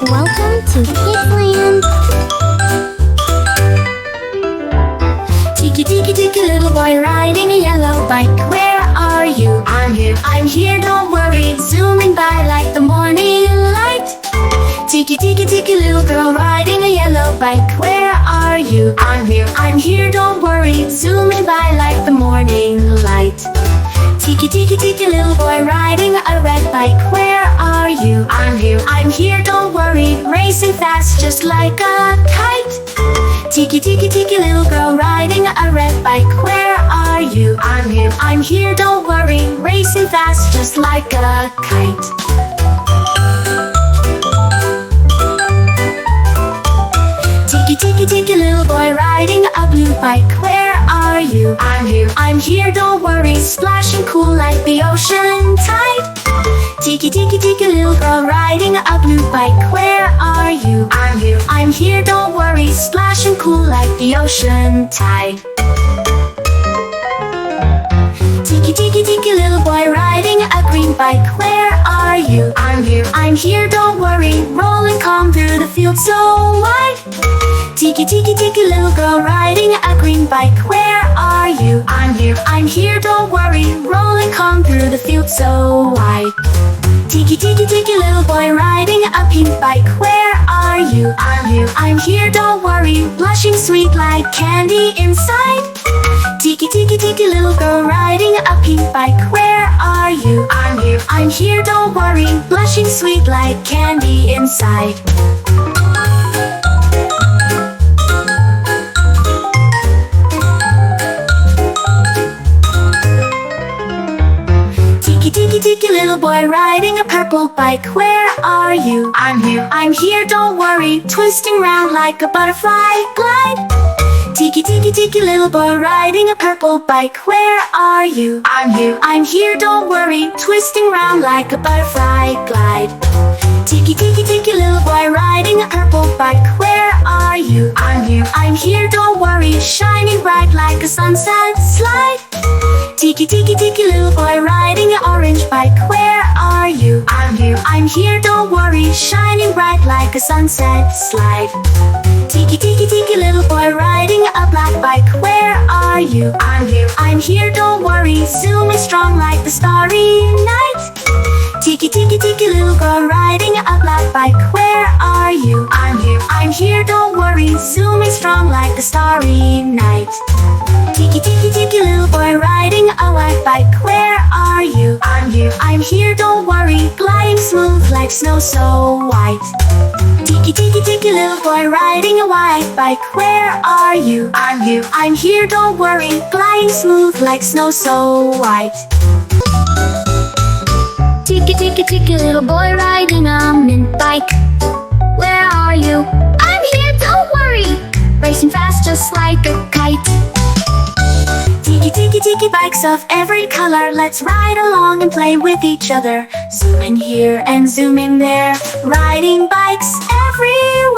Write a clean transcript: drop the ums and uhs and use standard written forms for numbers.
Welcome to Kidsland. Tiki, tiki, tiki, little boy riding a yellow bike. Where are you? I'm here, don't worry. Zooming by like the morning light. Tiki, tiki, tiki, little girl riding a yellow bike. Where are you? I'm here, don't worry. Zooming by like the morning light. Tiki, tiki, tiki, little boy riding a red bike. Where are you? I'm here, don't worry. Racing fast just like a kite. Tiki, tiki, tiki, little girl riding a red bike. Where are you? I'm here, don't worry. Racing fast just like a kite. Tiki, tiki, tiki, little boy riding a blue bike. Where are you? I'm here, don't worry. Splashing cool like the ocean tide. Tiki, tiki, tiki, little girl riding a blue bike. Where are you? I'm here, don't worry. Splashing cool like the ocean tide. Tiki, tiki, tiki, little boy riding a green bike. Where are you? I'm here, don't worry. Rolling calm through the field so wide. Tiki, tiki, tiki, little girl riding a green bike. Where are you? I'm here, don't worry. Rolling calm through the field so wide. Tiki, tiki, tiki, little boy riding a pink bike. Where are you? I'm here, don't worry. Blushing sweet like candy inside. Tiki, tiki, tiki, little girl riding a pink bike. Where are you? I'm here, don't worry. Blushing sweet like candy inside. Tiki, tiki, tiki, little boy riding a purple bike. Where are you? I'm here, don't worry. Twisting round like a butterfly glide. Tiki, tiki, tiki, little boy riding a purple bike. Where are you? I'm here, don't worry. Twisting round like a butterfly glide. Tiki, tiki, tiki, little boy riding a purple bike. Where are you? I'm here, don't worry. Shining bright like a sunset slide. Tiki, tiki, tiki, little boy riding an orange bike. Where are you? I'm here, don't worry. Shining bright like a sunset slide. Tiki, tiki, tiki, little boy riding a black bike. Where are you? I'm here, don't worry. Zooming strong like the starry night. Tiki, tiki, tiki, little girl riding a black bike. Where are you? I'm here, don't worry. Zooming strong like the starry night. Tiki, tiki, tiki, little boy riding a white bike. Where are you? I'm here, don't worry. Gliding smooth like snow so white. Tiki, tiki, tiki, little boy riding a white bike. Where are you? I'm here, don't worry. Gliding smooth like snow so white. Tiki, tiki, tiki, little boy riding a mint bike. Where are you? I'm here, don't worry. Racing fast just like a kite. Tiki, tiki, tiki, bikes of every color. Let's ride along and play with each other. Zoom in here and zoom in there. Riding bikes everywhere.